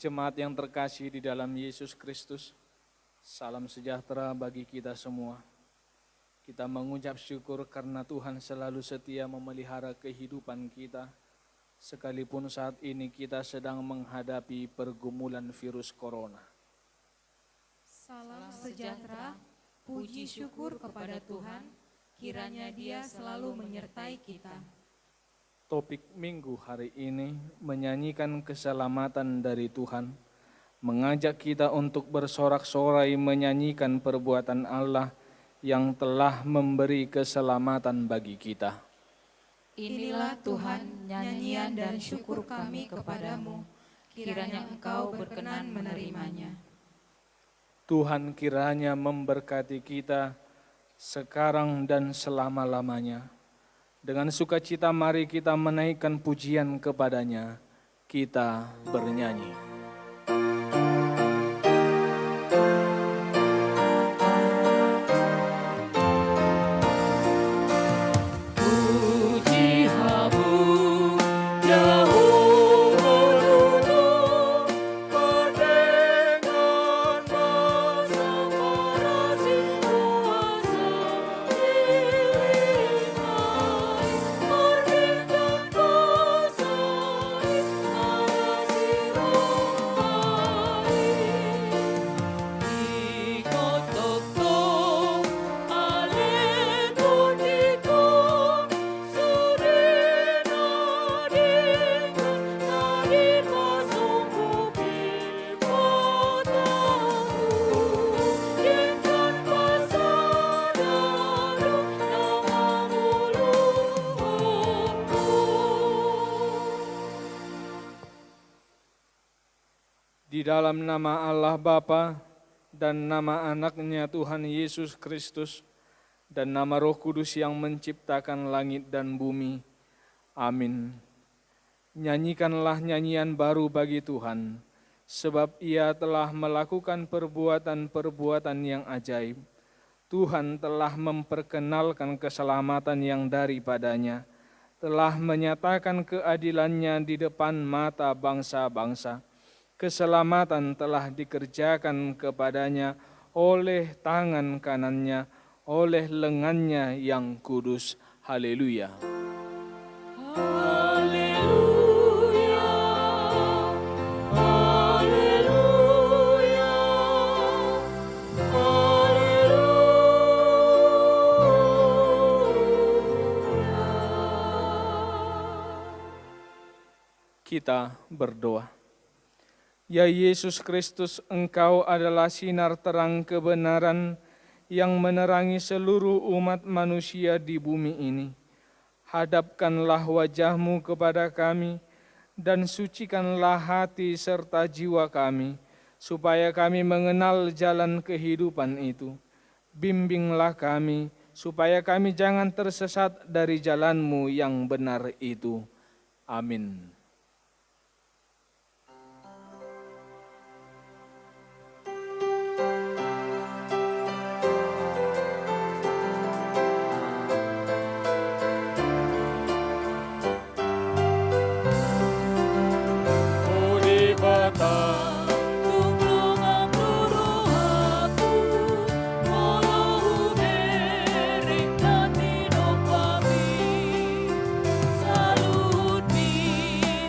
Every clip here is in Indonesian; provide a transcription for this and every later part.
Jemaat yang terkasih di dalam Yesus Kristus, salam sejahtera bagi kita semua. Kita mengucap syukur karena Tuhan selalu setia memelihara kehidupan kita, sekalipun saat ini kita sedang menghadapi pergumulan virus corona. Salam sejahtera, puji syukur kepada Tuhan, kiranya Dia selalu menyertai kita. Topik minggu hari ini menyanyikan keselamatan dari Tuhan, mengajak kita untuk bersorak-sorai menyanyikan perbuatan Allah yang telah memberi keselamatan bagi kita. Inilah Tuhan, nyanyian dan syukur kami kepadamu, kiranya Engkau berkenan menerimanya. Tuhan kiranya memberkati kita sekarang dan selama-lamanya. Dengan sukacita mari kita menaikkan pujian kepada-Nya, kita bernyanyi. Di dalam nama Allah Bapa dan nama Anak-Nya Tuhan Yesus Kristus dan nama Roh Kudus yang menciptakan langit dan bumi. Amin. Nyanyikanlah nyanyian baru bagi Tuhan, sebab Ia telah melakukan perbuatan-perbuatan yang ajaib. Tuhan telah memperkenalkan keselamatan yang daripada-Nya, telah menyatakan keadilan-Nya di depan mata bangsa-bangsa. Keselamatan telah dikerjakan kepada-Nya oleh tangan kanan-Nya, oleh lengan-Nya yang kudus. Haleluya. Haleluya, haleluya, haleluya. Kita berdoa. Ya Yesus Kristus, Engkau adalah sinar terang kebenaran yang menerangi seluruh umat manusia di bumi ini. Hadapkanlah wajah-Mu kepada kami dan sucikanlah hati serta jiwa kami, supaya kami mengenal jalan kehidupan itu. Bimbinglah kami, supaya kami jangan tersesat dari jalan-Mu yang benar itu. Amin. Salut mi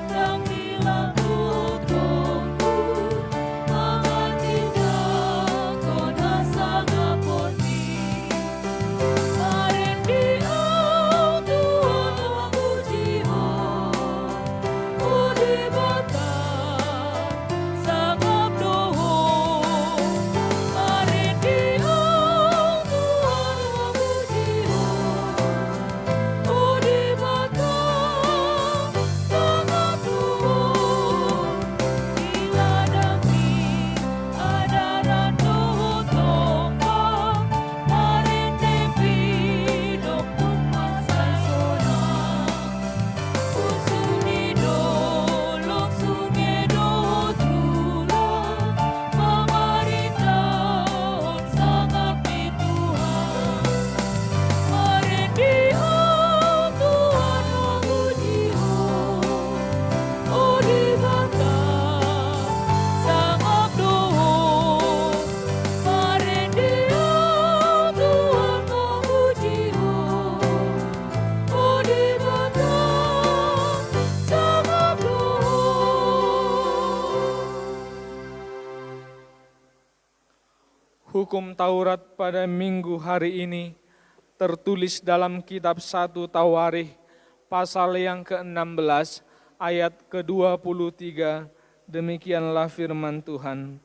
Hukum Taurat pada minggu hari ini tertulis dalam kitab 1 Tawarikh pasal yang ke-16 ayat ke-23. Demikianlah firman Tuhan.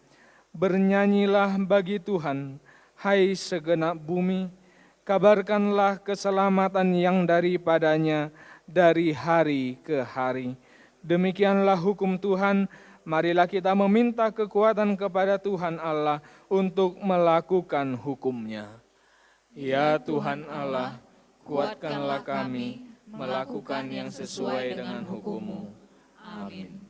Bernyanyilah bagi Tuhan, hai segenap bumi, kabarkanlah keselamatan yang daripadanya dari hari ke hari. Demikianlah hukum Tuhan. Marilah kita meminta kekuatan kepada Tuhan Allah untuk melakukan hukum-Nya. Ya Tuhan Allah, kuatkanlah kami melakukan yang sesuai dengan hukum-Mu. Amin.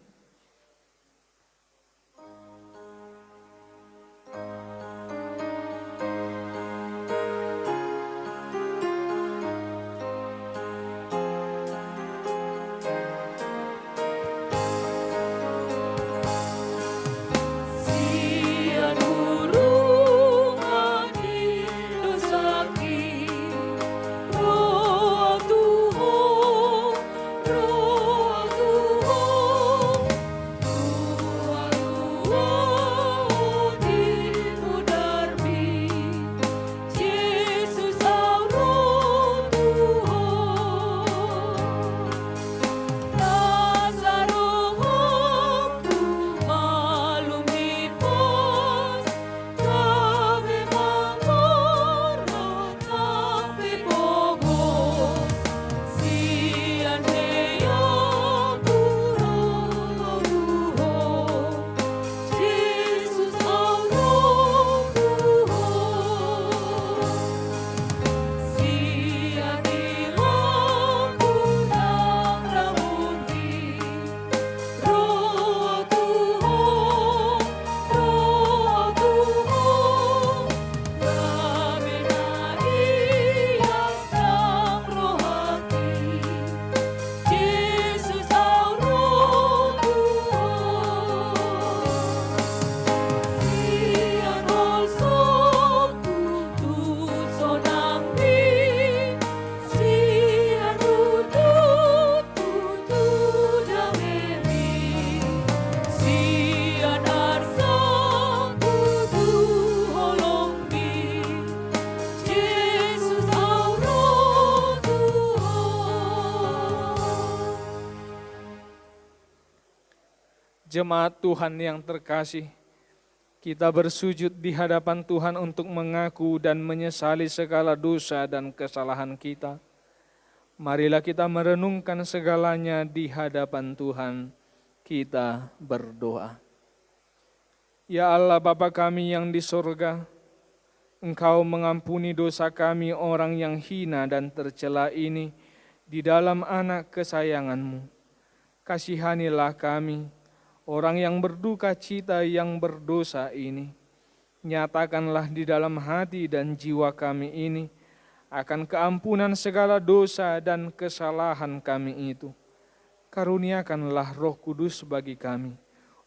Jemaat Tuhan yang terkasih, kita bersujud di hadapan Tuhan untuk mengaku dan menyesali segala dosa dan kesalahan kita. Marilah kita merenungkan segalanya di hadapan Tuhan. Kita berdoa. Ya Allah Bapa kami yang di sorga, Engkau mengampuni dosa kami orang yang hina dan tercela ini di dalam anak kesayangan-Mu. Kasihanilah kami, orang yang berduka cita yang berdosa ini. Nyatakanlah di dalam hati dan jiwa kami ini akan keampunan segala dosa dan kesalahan kami itu. Karuniakanlah Roh Kudus bagi kami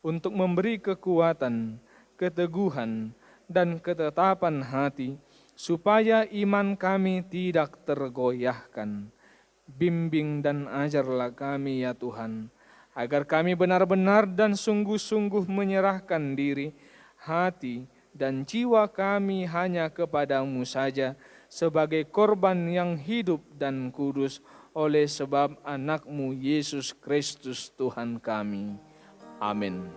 untuk memberi kekuatan, keteguhan, dan ketetapan hati, supaya iman kami tidak tergoyahkan. Bimbing dan ajarlah kami ya Tuhan, agar kami benar-benar dan sungguh-sungguh menyerahkan diri, hati, dan jiwa kami hanya kepadamu saja, sebagai korban yang hidup dan kudus, oleh sebab anak-Mu Yesus Kristus Tuhan kami. Amin.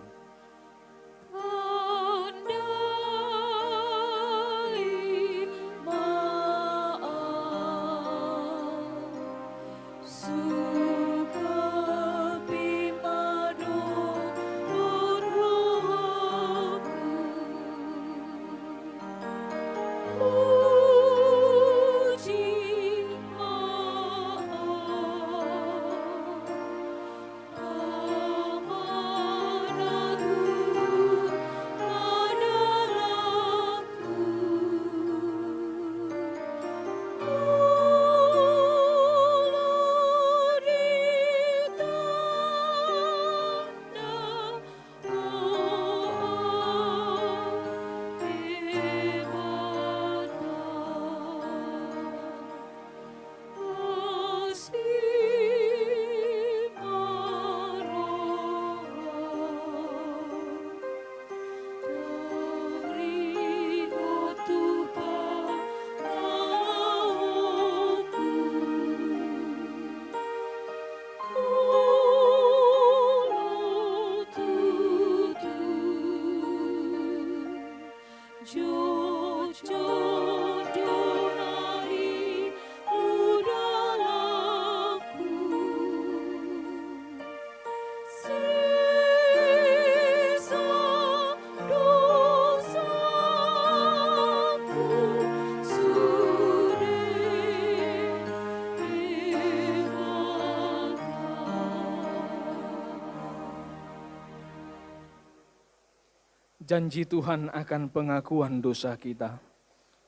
Janji Tuhan akan pengakuan dosa kita.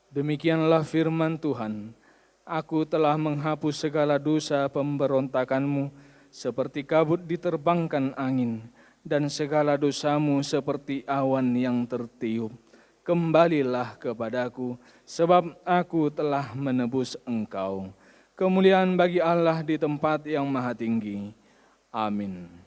Demikianlah firman Tuhan, aku telah menghapus segala dosa pemberontakanmu seperti kabut diterbangkan angin, dan segala dosamu seperti awan yang tertiup. Kembalilah kepadaku, sebab aku telah menebus engkau. Kemuliaan bagi Allah di tempat yang maha tinggi. Amin.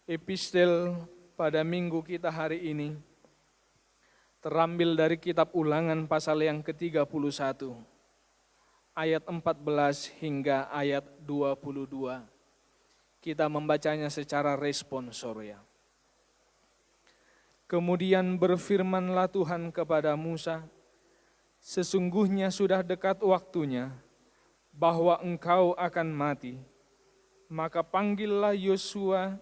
Epistel pada minggu kita hari ini terambil dari kitab Ulangan pasal yang ke-31, ayat 14 hingga ayat 22. Kita membacanya secara responsorial. Kemudian berfirmanlah Tuhan kepada Musa, sesungguhnya sudah dekat waktunya bahwa engkau akan mati. Maka panggillah Yosua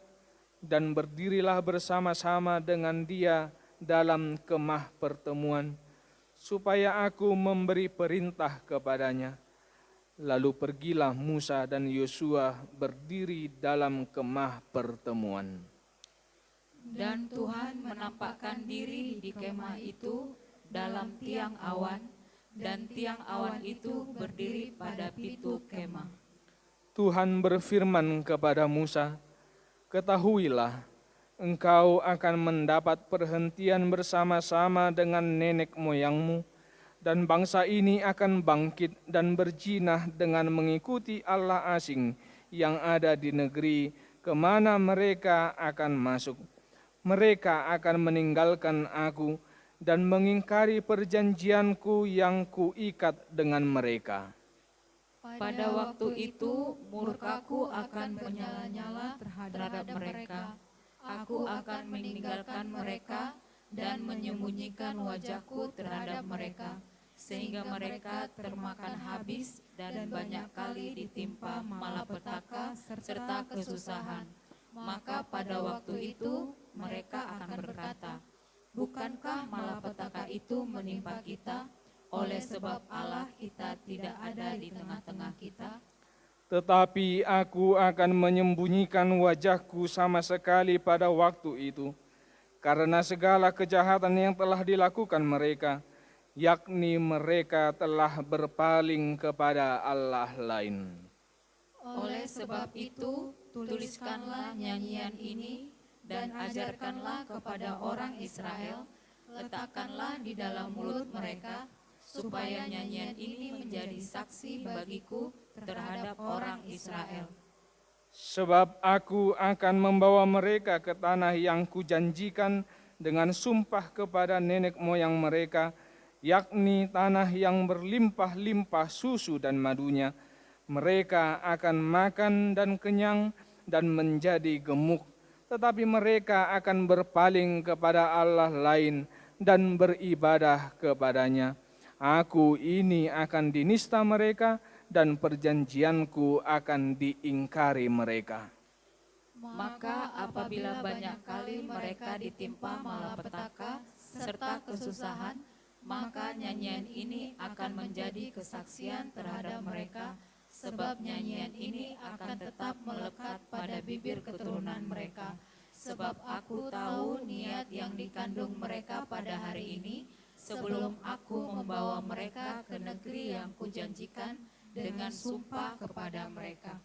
dan berdirilah bersama-sama dengan dia dalam kemah pertemuan, supaya aku memberi perintah kepadanya. Lalu pergilah Musa dan Yosua berdiri dalam kemah pertemuan. Dan Tuhan menampakkan diri di kemah itu dalam tiang awan, dan tiang awan itu berdiri pada pintu kemah. Tuhan berfirman kepada Musa, ketahuilah, engkau akan mendapat perhentian bersama-sama dengan nenek moyangmu, dan bangsa ini akan bangkit dan berjinah dengan mengikuti allah asing yang ada di negeri kemana mereka akan masuk. Mereka akan meninggalkan aku dan mengingkari perjanjianku yang kuikat dengan mereka. Pada waktu itu murkaku akan menyala-nyala terhadap mereka. Aku akan meninggalkan mereka dan menyembunyikan wajahku terhadap mereka, sehingga mereka termakan habis dan banyak kali ditimpa malapetaka serta kesusahan. Maka pada waktu itu mereka akan berkata, bukankah malapetaka itu menimpa kita? Oleh sebab Allah kita tidak ada di tengah-tengah kita. Tetapi aku akan menyembunyikan wajahku sama sekali pada waktu itu, karena segala kejahatan yang telah dilakukan mereka, yakni mereka telah berpaling kepada Allah lain. Oleh sebab itu, tuliskanlah nyanyian ini dan ajarkanlah kepada orang Israel, letakkanlah di dalam mulut mereka, supaya nyanyian ini menjadi saksi bagiku terhadap orang Israel. Sebab aku akan membawa mereka ke tanah yang kujanjikan dengan sumpah kepada nenek moyang mereka, yakni tanah yang berlimpah-limpah susu dan madunya. Mereka akan makan dan kenyang, dan menjadi gemuk, tetapi mereka akan berpaling kepada Allah lain dan beribadah kepadanya. Aku ini akan dinista mereka dan perjanjianku akan diingkari mereka. Maka apabila banyak kali mereka ditimpa malapetaka serta kesusahan, maka nyanyian ini akan menjadi kesaksian terhadap mereka, sebab nyanyian ini akan tetap melekat pada bibir keturunan mereka. Sebab aku tahu niat yang dikandung mereka pada hari ini, sebelum aku membawa mereka ke negeri yang kujanjikan dengan sumpah kepada mereka.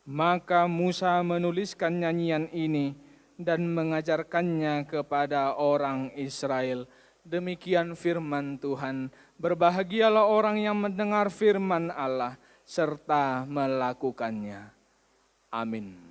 Maka Musa menuliskan nyanyian ini dan mengajarkannya kepada orang Israel. Demikian firman Tuhan. Berbahagialah orang yang mendengar firman Allah serta melakukannya. Amin.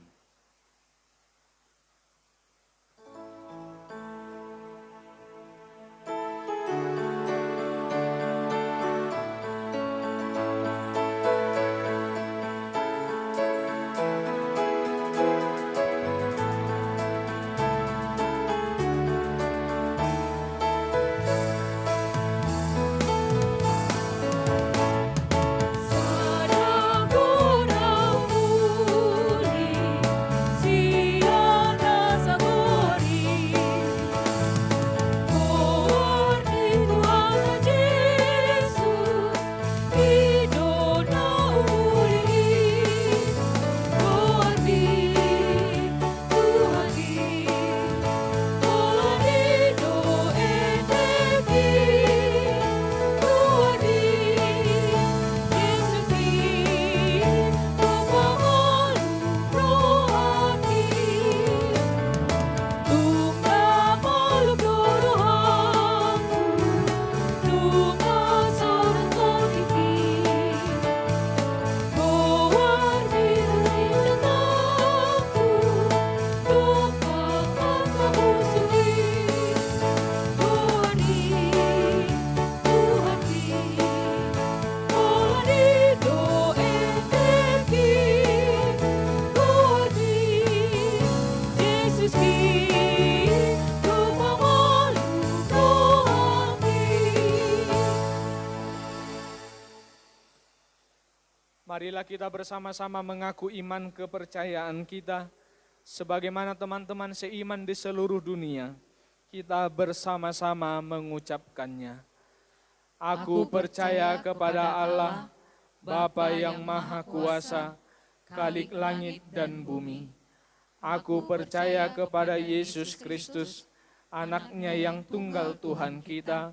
Marilah kita bersama-sama mengaku iman kepercayaan kita, sebagaimana teman-teman seiman di seluruh dunia, kita bersama-sama mengucapkannya. Aku percaya kepada Allah, Bapa yang Maha Kuasa, Khalik langit dan bumi. Aku percaya kepada Yesus Kristus, Anak-Nya yang tunggal Tuhan kita,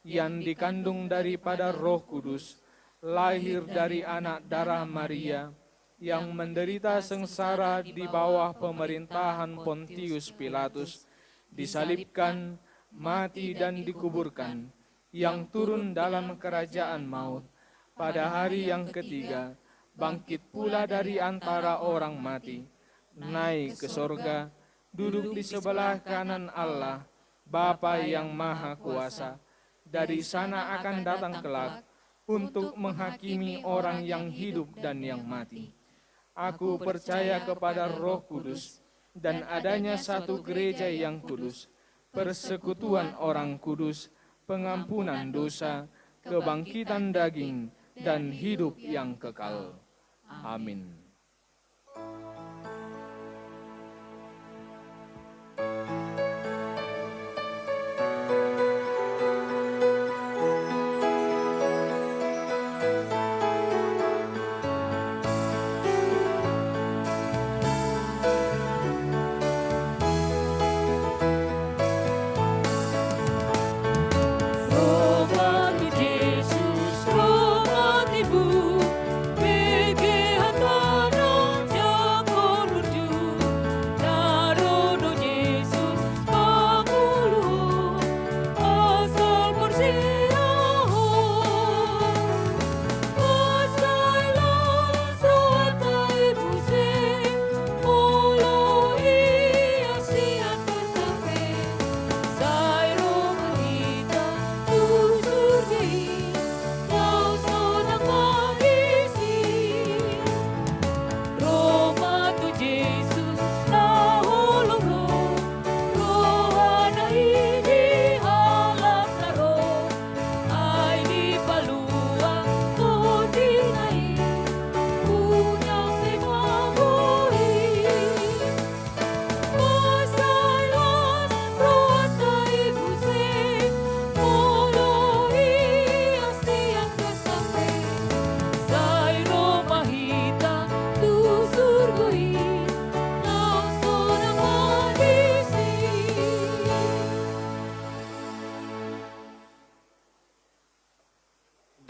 yang dikandung daripada Roh Kudus, lahir dari anak darah Maria, yang menderita sengsara di bawah pemerintahan Pontius Pilatus, disalibkan, mati dan dikuburkan, yang turun dalam kerajaan maut, pada hari yang ketiga, bangkit pula dari antara orang mati, naik ke sorga, duduk di sebelah kanan Allah, Bapa yang Maha Kuasa. Dari sana akan datang kelak, untuk menghakimi orang yang hidup dan yang mati. Aku percaya kepada Roh Kudus dan adanya satu gereja yang kudus, persekutuan orang kudus, pengampunan dosa, kebangkitan daging, dan hidup yang kekal. Amin. Yesus, Roh Ibu, PGH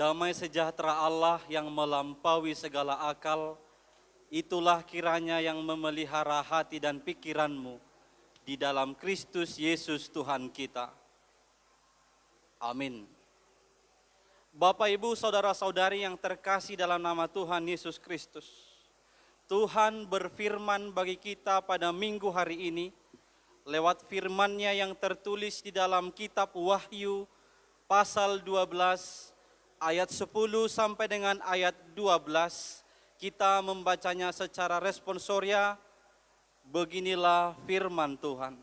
Damai sejahtera Allah yang melampaui segala akal, itulah kiranya yang memelihara hati dan pikiranmu di dalam Kristus Yesus Tuhan kita. Amin. Bapak, Ibu, saudara-saudari yang terkasih dalam nama Tuhan Yesus Kristus, Tuhan berfirman bagi kita pada minggu hari ini lewat firman-Nya yang tertulis di dalam kitab Wahyu pasal 12 ayat 10 sampai dengan ayat 12. Kita membacanya secara responsoria. Beginilah firman Tuhan.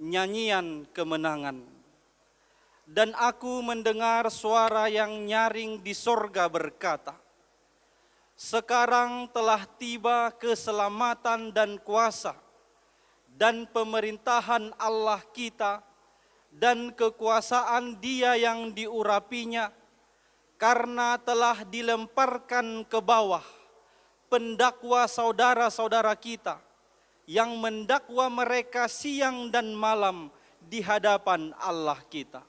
Nyanyian kemenangan. Dan aku mendengar suara yang nyaring di sorga berkata, sekarang telah tiba keselamatan dan kuasa dan pemerintahan Allah kita dan kekuasaan Dia yang diurapinya, karena telah dilemparkan ke bawah pendakwa saudara-saudara kita yang mendakwa mereka siang dan malam di hadapan Allah kita.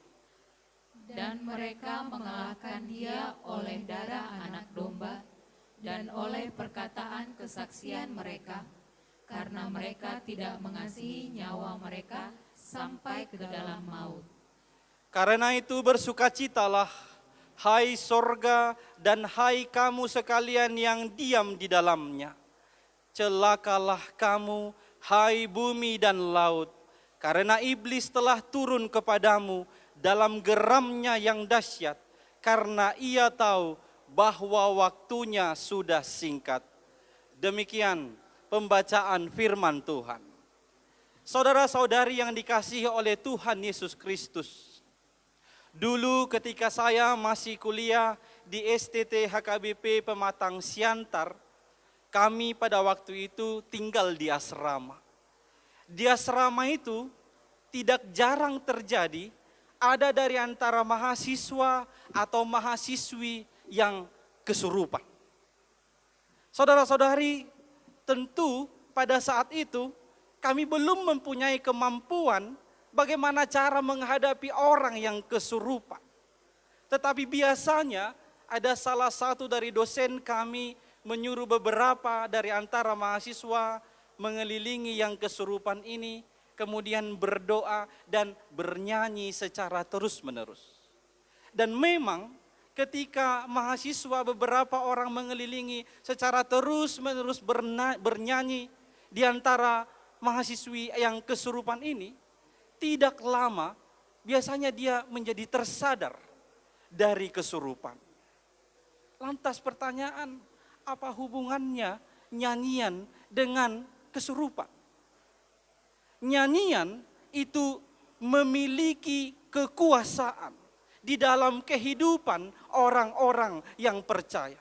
Dan mereka mengalahkan Dia oleh darah anak domba dan oleh perkataan kesaksian mereka, karena mereka tidak mengasihi nyawa mereka sampai ke dalam maut. Karena itu bersukacitalah, hai sorga dan hai kamu sekalian yang diam di dalamnya. Celakalah kamu, hai bumi dan laut, karena iblis telah turun kepadamu dalam geramnya yang dahsyat, karena ia tahu bahwa waktunya sudah singkat. Demikian pembacaan firman Tuhan. Saudara-saudari yang dikasihi oleh Tuhan Yesus Kristus, dulu ketika saya masih kuliah di STT HKBP Pematang Siantar, kami pada waktu itu tinggal di asrama. Di asrama itu tidak jarang terjadi ada dari antara mahasiswa atau mahasiswi yang kesurupan. Saudara-saudari, tentu pada saat itu kami belum mempunyai kemampuan bagaimana cara menghadapi orang yang kesurupan. Tetapi biasanya ada salah satu dari dosen kami menyuruh beberapa dari antara mahasiswa mengelilingi yang kesurupan ini, kemudian berdoa dan bernyanyi secara terus-menerus. Dan memang ketika mahasiswa beberapa orang mengelilingi secara terus-menerus bernyanyi di antara mahasiswi yang kesurupan ini, tidak lama biasanya dia menjadi tersadar dari kesurupan. Lantas pertanyaan, apa hubungannya nyanyian dengan kesurupan? Nyanyian itu memiliki kekuasaan di dalam kehidupan orang-orang yang percaya.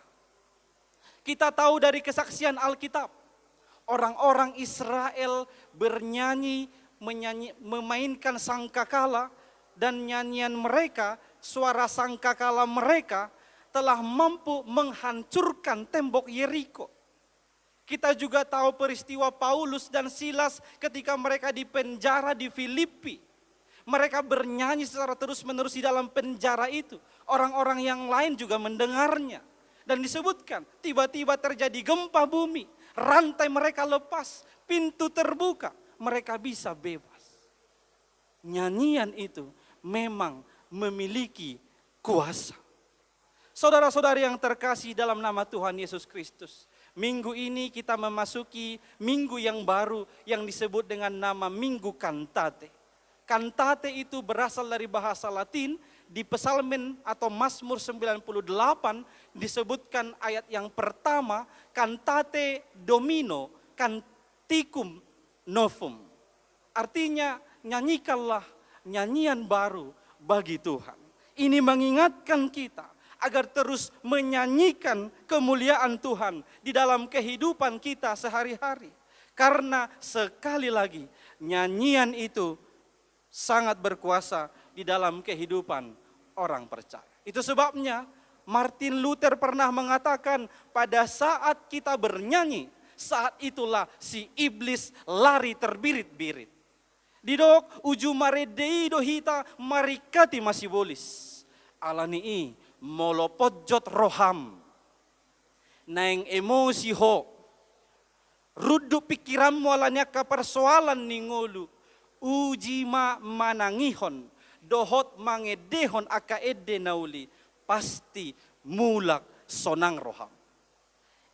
Kita tahu dari kesaksian Alkitab, orang-orang Israel bernyanyi, memainkan sangkakala, dan nyanyian mereka, suara sangkakala mereka telah mampu menghancurkan tembok Yeriko. Kita juga tahu peristiwa Paulus dan Silas ketika mereka di penjara di Filipi. Mereka bernyanyi secara terus-menerus di dalam penjara itu. Orang-orang yang lain juga mendengarnya. Dan disebutkan, tiba-tiba terjadi gempa bumi. Rantai mereka lepas, pintu terbuka. Mereka bisa bebas. Nyanyian itu memang memiliki kuasa. Saudara-saudari yang terkasih dalam nama Tuhan Yesus Kristus. Minggu ini kita memasuki minggu yang baru yang disebut dengan nama Minggu Kantate. Kantate itu berasal dari bahasa Latin. Di Psalmen atau Mazmur 98 disebutkan ayat yang pertama, Cantate Domino, Canticum Novum. Artinya nyanyikanlah nyanyian baru bagi Tuhan. Ini mengingatkan kita agar terus menyanyikan kemuliaan Tuhan di dalam kehidupan kita sehari-hari. Karena sekali lagi nyanyian itu sangat berkuasa di dalam kehidupan orang percaya. Itu sebabnya Martin Luther pernah mengatakan, pada saat kita bernyanyi, saat itulah si iblis lari terbirit-birit. Didok uju maredei dohita marikati masih bolis. Alanii molopojot roham, naeng emosi ho, rudu pikiran walanya ka persoalan ningolu, uji manangihon, dohot mangedehon aka ede nauli, pasti mulak sonang roham.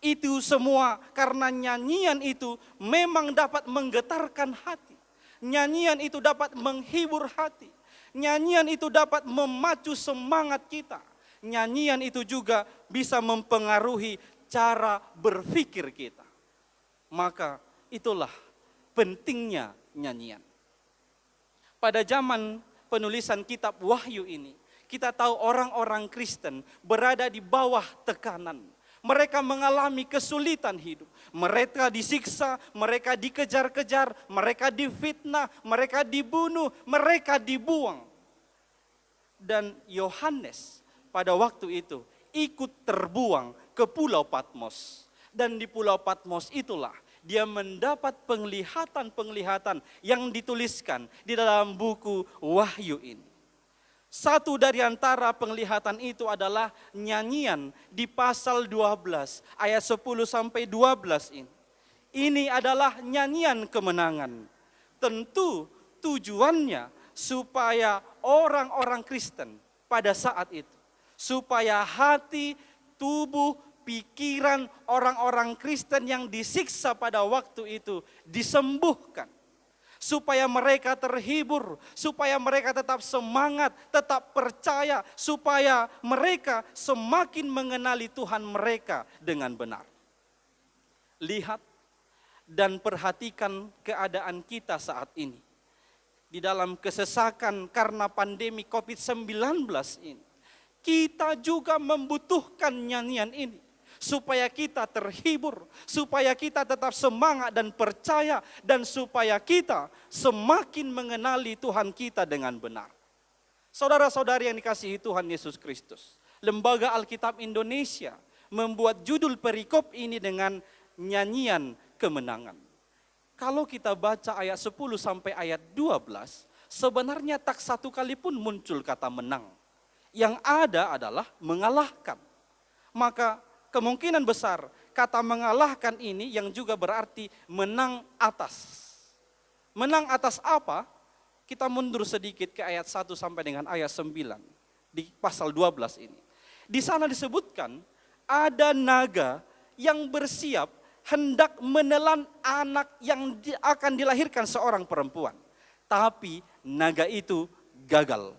Itu semua karena nyanyian itu memang dapat menggetarkan hati. Nyanyian itu dapat menghibur hati. Nyanyian itu dapat memacu semangat kita. Nyanyian itu juga bisa mempengaruhi cara berpikir kita. Maka itulah pentingnya nyanyian. Pada zaman penulisan kitab Wahyu ini, kita tahu orang-orang Kristen berada di bawah tekanan. Mereka mengalami kesulitan hidup. Mereka disiksa, mereka dikejar-kejar, mereka difitnah, mereka dibunuh, mereka dibuang. Dan Yohanes pada waktu itu ikut terbuang ke Pulau Patmos. Dan di Pulau Patmos itulah dia mendapat penglihatan-penglihatan yang dituliskan di dalam buku Wahyu ini. Satu dari antara penglihatan itu adalah nyanyian di pasal 12 ayat 10 sampai 12 ini. Ini adalah nyanyian kemenangan. Tentu tujuannya supaya orang-orang Kristen pada saat itu, supaya hati, tubuh, pikiran orang-orang Kristen yang disiksa pada waktu itu disembuhkan. Supaya mereka terhibur, supaya mereka tetap semangat, tetap percaya, supaya mereka semakin mengenali Tuhan mereka dengan benar. Lihat dan perhatikan keadaan kita saat ini. Di dalam kesesakan karena pandemi COVID-19 ini, kita juga membutuhkan nyanyian ini. Supaya kita terhibur, supaya kita tetap semangat dan percaya, dan supaya kita semakin mengenali Tuhan kita dengan benar. Saudara-saudari yang dikasihi Tuhan Yesus Kristus, Lembaga Alkitab Indonesia membuat judul perikop ini dengan nyanyian kemenangan. Kalau kita baca ayat 10 sampai ayat 12, sebenarnya tak satu kali pun muncul kata menang. Yang ada adalah mengalahkan. Maka kemungkinan besar kata mengalahkan ini yang juga berarti menang atas. Menang atas apa? Kita mundur sedikit ke ayat 1 sampai dengan ayat 9 di pasal 12 ini. Di sana disebutkan ada naga yang bersiap hendak menelan anak yang akan dilahirkan seorang perempuan. Tapi naga itu gagal.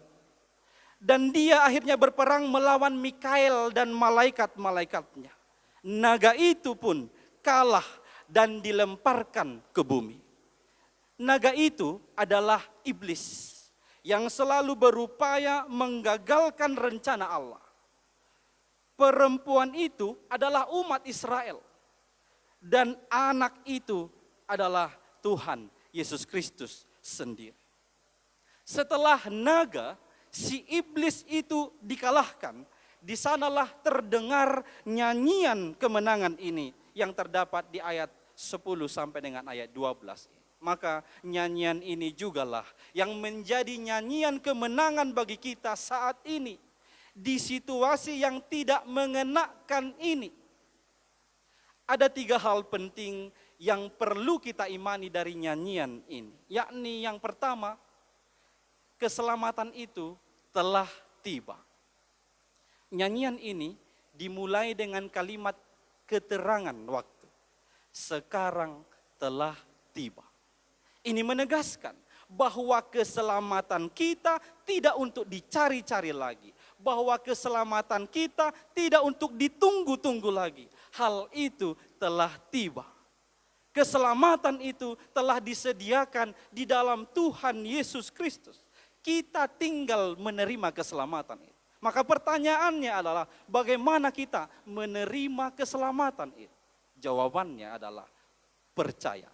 Dan dia akhirnya berperang melawan Mikael dan malaikat-malaikatnya. Naga itu pun kalah dan dilemparkan ke bumi. Naga itu adalah iblis yang selalu berupaya menggagalkan rencana Allah. Perempuan itu adalah umat Israel. Dan anak itu adalah Tuhan Yesus Kristus sendiri. Setelah naga, si iblis itu dikalahkan, di sanalah terdengar nyanyian kemenangan ini yang terdapat di ayat 10 sampai dengan ayat 12. Maka nyanyian ini jugalah yang menjadi nyanyian kemenangan bagi kita saat ini. Di situasi yang tidak mengenakan ini. Ada 3 hal penting yang perlu kita imani dari nyanyian ini. Yakni yang pertama, keselamatan itu telah tiba. Nyanyian ini dimulai dengan kalimat keterangan waktu. Sekarang telah tiba. Ini menegaskan bahwa keselamatan kita tidak untuk dicari-cari lagi. Bahwa keselamatan kita tidak untuk ditunggu-tunggu lagi. Hal itu telah tiba. Keselamatan itu telah disediakan di dalam Tuhan Yesus Kristus. Kita tinggal menerima keselamatan itu. Maka pertanyaannya adalah bagaimana kita menerima keselamatan itu? Jawabannya adalah percaya.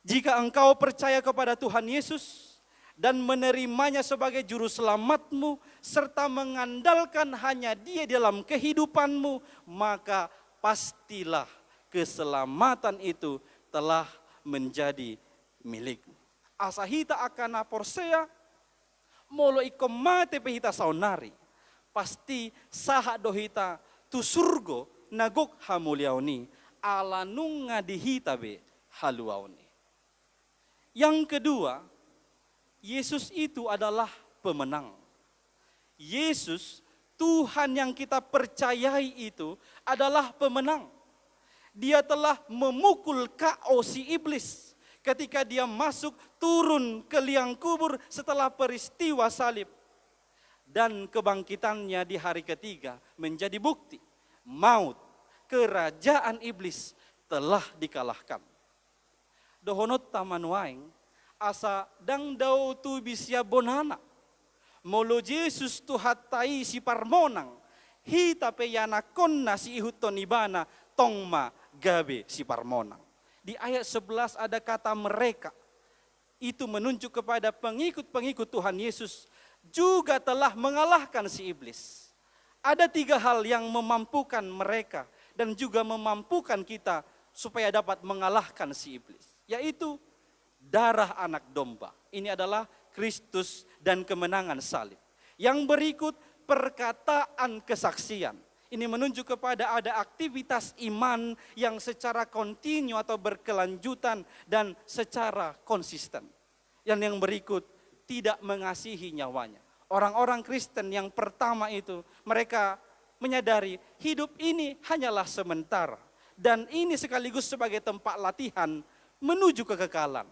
Jika engkau percaya kepada Tuhan Yesus dan menerimanya sebagai juru selamatmu serta mengandalkan hanya Dia dalam kehidupanmu, maka pastilah keselamatan itu telah menjadi milikmu. Asahita akan aporsea, molo ikomate pehita saunari. pasti saha dohita tu surgo nagok hamuliauni ala nunga dihita be haluauni. Yang kedua, Yesus itu adalah pemenang. Yesus, Tuhan yang kita percayai itu adalah pemenang. Dia telah memukul KO si iblis ketika dia masuk turun ke liang kubur setelah peristiwa salib. Dan kebangkitannya di hari ketiga menjadi bukti maut, kerajaan iblis telah dikalahkan. Dohonot taman waing asa dang dau tu bisya bonana. Molo Yesus tu hatai si parmonang. Hita peyana konna si ihuton ibana tongma gabe si parmonang. Di ayat 11 ada kata mereka. Itu menunjuk kepada pengikut-pengikut Tuhan Yesus juga telah mengalahkan si iblis. Ada 3 hal yang memampukan mereka dan juga memampukan kita supaya dapat mengalahkan si iblis. Yaitu darah anak domba. Ini adalah Kristus dan kemenangan salib. Yang berikut perkataan kesaksian. Ini menunjuk kepada ada aktivitas iman yang secara kontinu atau berkelanjutan dan secara konsisten. Yang berikut tidak mengasihi nyawanya. Orang-orang Kristen yang pertama itu mereka menyadari hidup ini hanyalah sementara. Dan ini sekaligus sebagai tempat latihan menuju kekekalan.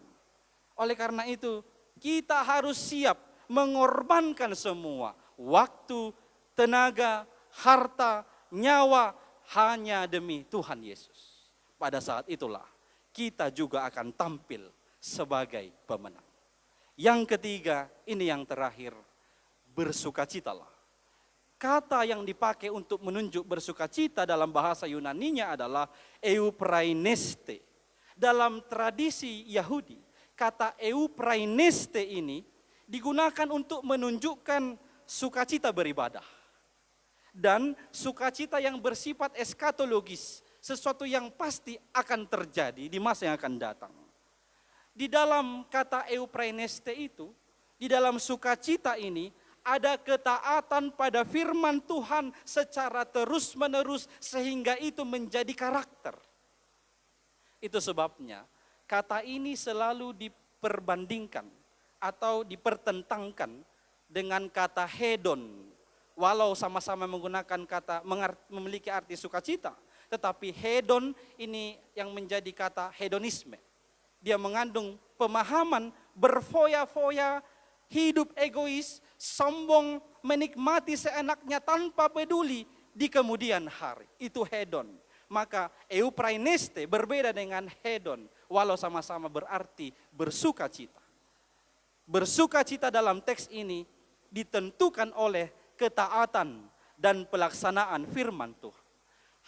Oleh karena itu kita harus siap mengorbankan semua. Waktu, tenaga, harta, nyawa hanya demi Tuhan Yesus. Pada saat itulah kita juga akan tampil sebagai pemenang. Yang ketiga, ini yang terakhir, bersukacitalah. Kata yang dipakai untuk menunjuk bersukacita dalam bahasa Yunaninya adalah eupraineste. Dalam tradisi Yahudi, kata eupraineste ini digunakan untuk menunjukkan sukacita beribadah. Dan sukacita yang bersifat eskatologis, sesuatu yang pasti akan terjadi di masa yang akan datang. Di dalam kata eupraineste itu, di dalam sukacita ini, ada ketaatan pada firman Tuhan secara terus-menerus sehingga itu menjadi karakter. Itu sebabnya kata ini selalu diperbandingkan atau dipertentangkan dengan kata hedon. Walau sama-sama menggunakan kata memiliki arti sukacita, tetapi hedon ini yang menjadi kata hedonisme. Dia mengandung pemahaman berfoya-foya, hidup egois, sombong, menikmati seenaknya tanpa peduli di kemudian hari. Itu hedon. Maka eupraineste berbeda dengan hedon, walau sama-sama berarti bersukacita. Bersukacita dalam teks ini ditentukan oleh ketaatan dan pelaksanaan firman Tuhan.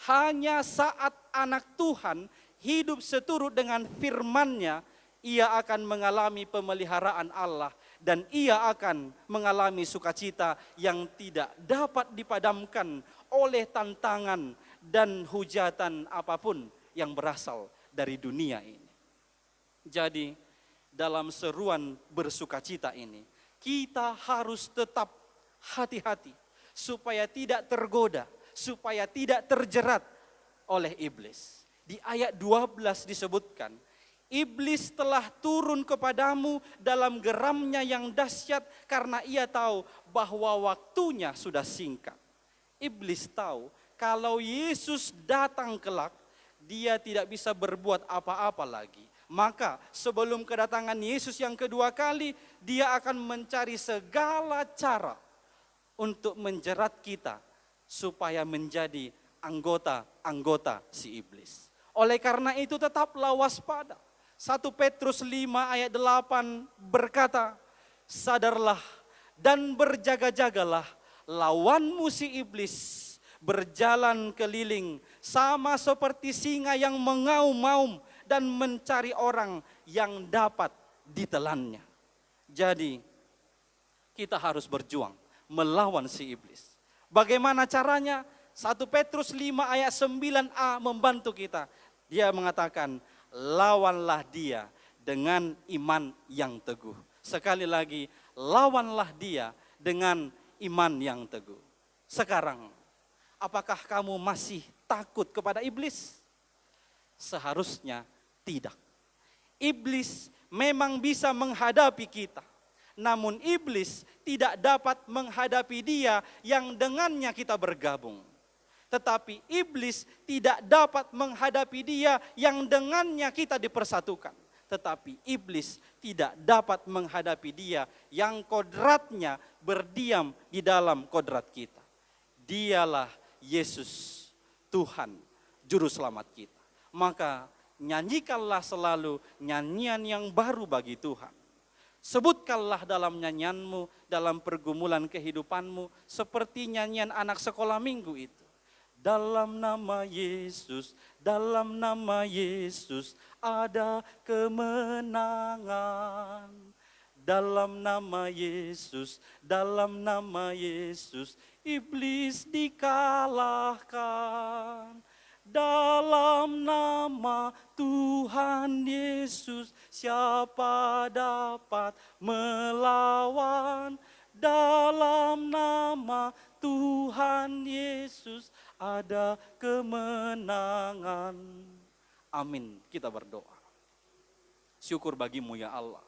Hanya saat anak Tuhan hidup seturut dengan firman-Nya, ia akan mengalami pemeliharaan Allah dan ia akan mengalami sukacita yang tidak dapat dipadamkan oleh tantangan dan hujatan apapun yang berasal dari dunia ini. Jadi dalam seruan bersukacita ini, kita harus tetap hati-hati supaya tidak tergoda, supaya tidak terjerat oleh iblis. Di ayat 12 disebutkan, iblis telah turun kepadamu dalam geramnya yang dahsyat karena ia tahu bahwa waktunya sudah singkat. Iblis tahu kalau Yesus datang kelak, dia tidak bisa berbuat apa-apa lagi. Maka sebelum kedatangan Yesus yang kedua kali, dia akan mencari segala cara untuk menjerat kita supaya menjadi anggota-anggota si iblis. Oleh karena itu tetaplah waspada. 1 Petrus 5 ayat 8 berkata, sadarlah dan berjaga-jagalah, lawanmu si iblis berjalan keliling sama seperti singa yang mengaum-ngaum dan mencari orang yang dapat ditelannya. Jadi kita harus berjuang melawan si iblis. Bagaimana caranya? 1 Petrus 5 ayat 9a membantu kita. Dia mengatakan, lawanlah dia dengan iman yang teguh. Sekali lagi, lawanlah dia dengan iman yang teguh. Sekarang, apakah kamu masih takut kepada iblis? Seharusnya tidak. Iblis memang bisa menghadapi kita. Namun iblis tidak dapat menghadapi dia yang dengannya kita bergabung. Tetapi iblis tidak dapat menghadapi dia yang dengannya kita dipersatukan. Tetapi iblis tidak dapat menghadapi dia yang kodratnya berdiam di dalam kodrat kita. Dialah Yesus, Tuhan, Juru Selamat kita. Maka nyanyikanlah selalu nyanyian yang baru bagi Tuhan. Sebutkanlah dalam nyanyianmu, dalam pergumulan kehidupanmu, seperti nyanyian anak sekolah minggu itu. Dalam nama Yesus, dalam nama Yesus ada kemenangan. Dalam nama Yesus, dalam nama Yesus iblis dikalahkan. Dalam nama Tuhan Yesus siapa dapat melawan? Dalam nama Tuhan Yesus ada kemenangan. Amin. Kita berdoa. Syukur bagimu ya Allah,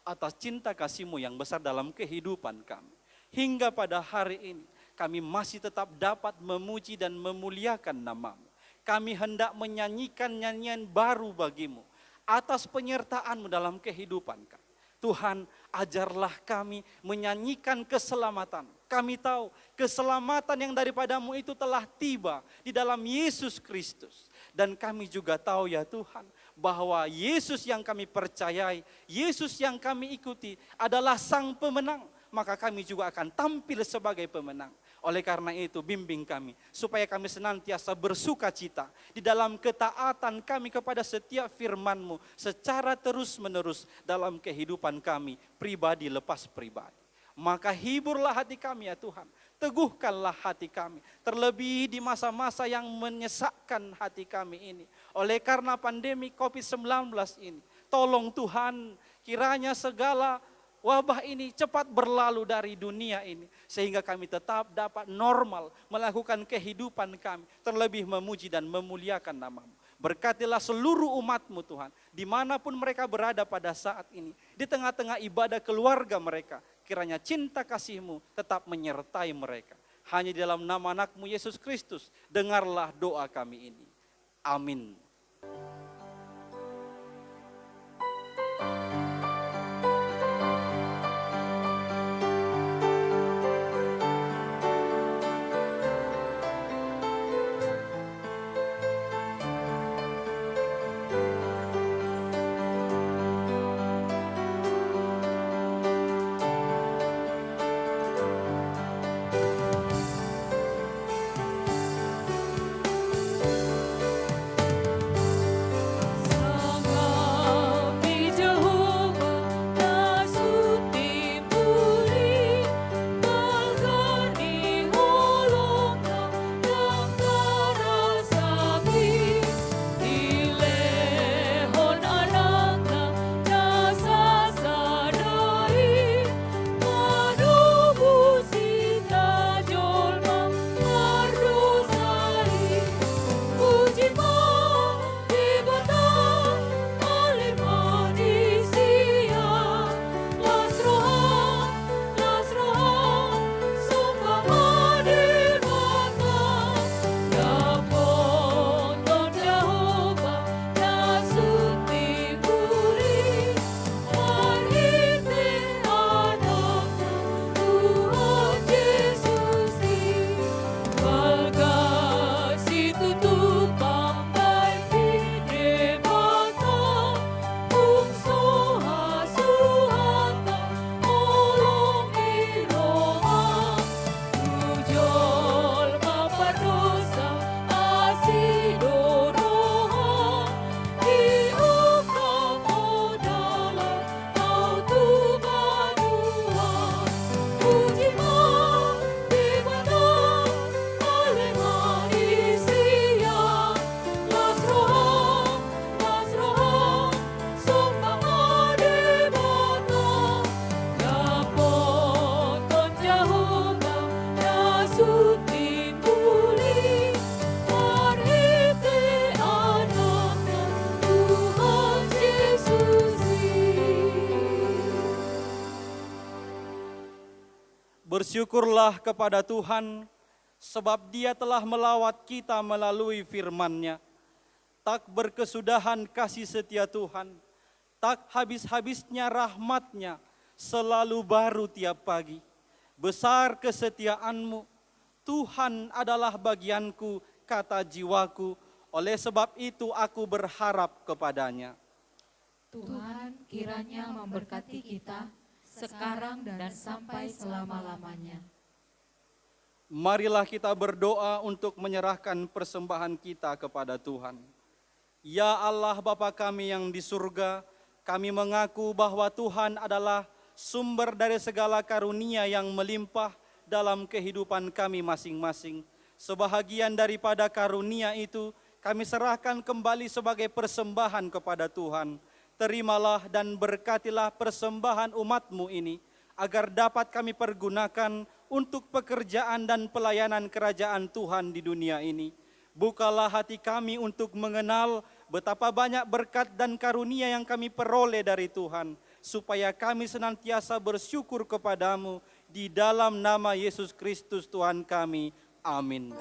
atas cinta kasih-Mu yang besar dalam kehidupan kami. Hingga pada hari ini kami masih tetap dapat memuji dan memuliakan nama-Mu. Kami hendak menyanyikan nyanyian baru bagi-Mu atas penyertaan-Mu dalam kehidupan kami. Tuhan, ajarlah kami menyanyikan keselamatan. Kami tahu keselamatan yang daripada-Mu itu telah tiba di dalam Yesus Kristus. Dan kami juga tahu ya Tuhan, bahwa Yesus yang kami percayai, Yesus yang kami ikuti adalah Sang Pemenang. Maka kami juga akan tampil sebagai pemenang. Oleh karena itu bimbing kami supaya kami senantiasa bersuka cita di dalam ketaatan kami kepada setiap firman-Mu secara terus menerus dalam kehidupan kami pribadi lepas pribadi. Maka hiburlah hati kami ya Tuhan, teguhkanlah hati kami, terlebih di masa-masa yang menyesakkan hati kami ini. Oleh karena pandemi COVID-19 ini, tolong Tuhan kiranya segala wabah ini cepat berlalu dari dunia ini. Sehingga kami tetap dapat normal melakukan kehidupan kami. Terlebih memuji dan memuliakan nama-Mu. Berkatilah seluruh umat-Mu Tuhan. Dimanapun mereka berada pada saat ini. Di tengah-tengah ibadah keluarga mereka. Kiranya cinta kasih-Mu tetap menyertai mereka. Hanya di dalam nama anak-Mu Yesus Kristus. Dengarlah doa kami ini. Amin. Bersyukurlah kepada Tuhan, sebab Dia telah melawat kita melalui firman-Nya. Tak berkesudahan kasih setia Tuhan, tak habis-habisnya rahmat-Nya, selalu baru tiap pagi. Besar kesetiaan-Mu, Tuhan adalah bagianku, kata jiwaku, oleh sebab itu aku berharap kepada-Nya. Tuhan kiranya memberkati kita sekarang dan sampai selama-lamanya. Marilah kita berdoa untuk menyerahkan persembahan kita kepada Tuhan. Ya Allah Bapa kami yang di surga, kami mengaku bahwa Tuhan adalah sumber dari segala karunia yang melimpah dalam kehidupan kami masing-masing. Sebahagian daripada karunia itu kami serahkan kembali sebagai persembahan kepada Tuhan. Terimalah dan berkatilah persembahan umat-Mu ini, agar dapat kami pergunakan untuk pekerjaan dan pelayanan kerajaan Tuhan di dunia ini. Bukalah hati kami untuk mengenal betapa banyak berkat dan karunia yang kami peroleh dari Tuhan, supaya kami senantiasa bersyukur kepada-Mu di dalam nama Yesus Kristus Tuhan kami. Amin.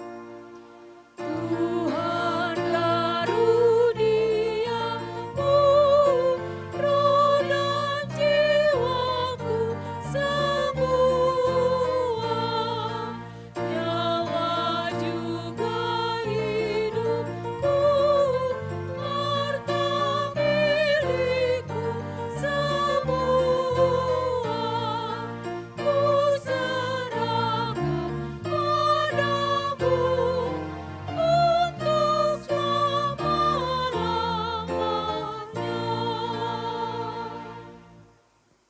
Tuhan karuniamu, roh dan jiwaku semua, nyawa juga hidupku, harta milikku semua, ku serahkan padamu untuk selama-lamanya.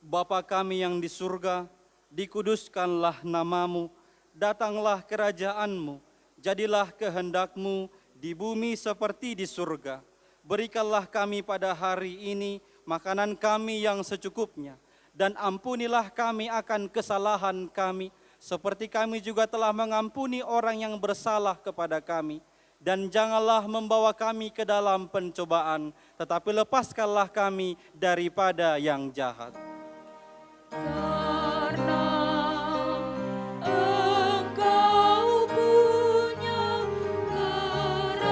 Bapa kami yang di surga, dikuduskanlah nama-Mu, datanglah kerajaan-Mu, jadilah kehendak-Mu di bumi seperti di surga. Berikanlah kami pada hari ini makanan kami yang secukupnya, dan ampunilah kami akan kesalahan kami, seperti kami juga telah mengampuni orang yang bersalah kepada kami. Dan janganlah membawa kami ke dalam pencobaan, tetapi lepaskanlah kami daripada yang jahat. Karena Engkau punya kerajaan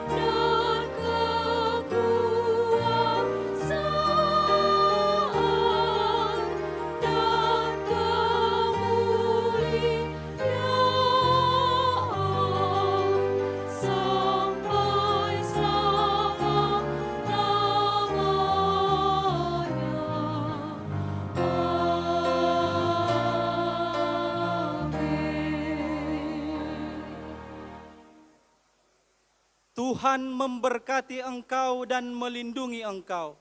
dan kekuasaan dan kemuliaan sampai Tuhan memberkati engkau dan melindungi engkau.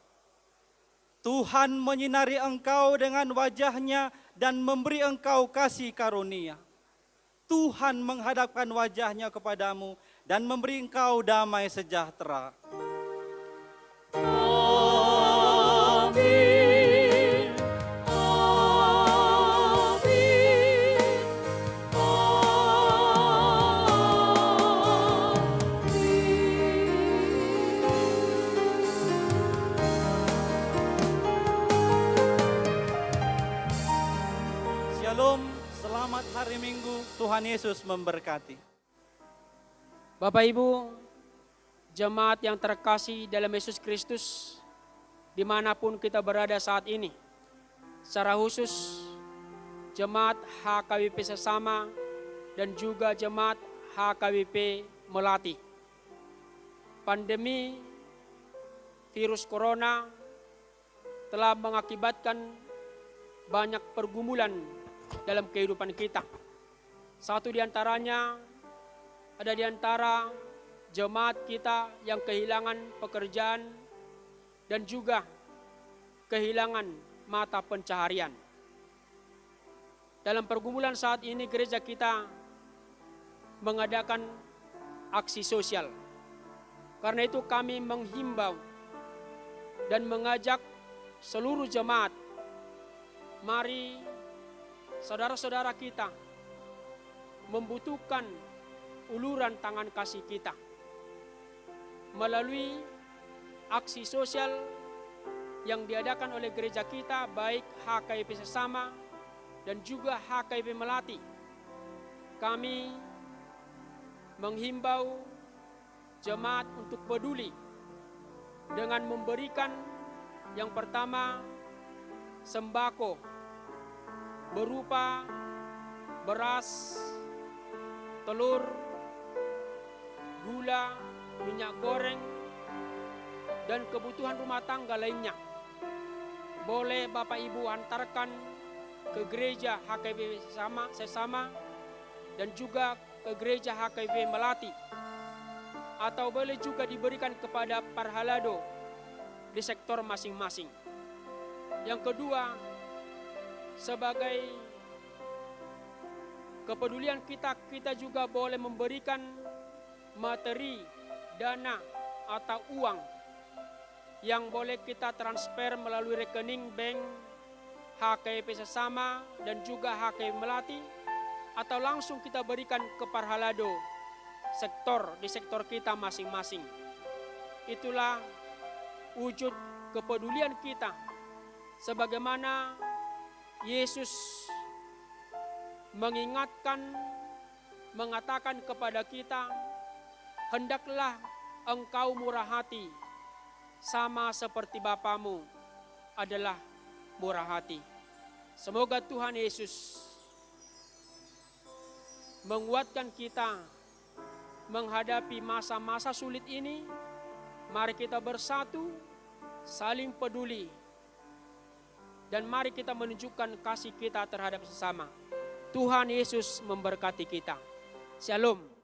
Tuhan menyinari engkau dengan wajah-Nya dan memberi engkau kasih karunia. Tuhan menghadapkan wajah-Nya kepadamu dan memberi engkau damai sejahtera. Amin. Amin. Shalom, selamat hari Minggu, Tuhan Yesus memberkati. Bapak Ibu, jemaat yang terkasih dalam Yesus Kristus, dimanapun kita berada saat ini, secara khusus jemaat HKBP Sesama dan juga jemaat HKBP Melati. Pandemi virus corona telah mengakibatkan banyak pergumulan dalam kehidupan kita. Satu di antaranya ada di antara jemaat kita yang kehilangan pekerjaan dan juga kehilangan mata pencaharian. Dalam pergumulan saat ini gereja kita mengadakan aksi sosial. Karena itu kami menghimbau dan mengajak seluruh jemaat, mari saudara-saudara kita membutuhkan uluran tangan kasih kita. Melalui aksi sosial yang diadakan oleh gereja kita, baik HKIP sesama dan juga HKIP Melati. Kami menghimbau jemaat untuk peduli dengan memberikan yang pertama sembako berupa beras, telur, gula, minyak goreng, dan kebutuhan rumah tangga lainnya. Boleh Bapak Ibu antarkan ke gereja HKIP sesama dan juga ke gereja HKIP Melati. Atau boleh juga diberikan kepada Parhalado di sektor masing-masing. Yang kedua, sebagai kepedulian kita juga boleh memberikan materi, dana, atau uang yang boleh kita transfer melalui rekening bank HKIP sesama dan juga HKIP Melati, atau langsung kita berikan ke Parhalado di sektor kita masing-masing. Itulah wujud kepedulian kita sebagaimana Yesus mengatakan kepada kita, hendaklah engkau murah hati sama seperti Bapamu adalah murah hati. Semoga Tuhan Yesus menguatkan kita menghadapi masa-masa sulit ini. Mari kita bersatu, saling peduli, dan mari kita menunjukkan kasih kita terhadap sesama. Tuhan Yesus memberkati kita. Shalom.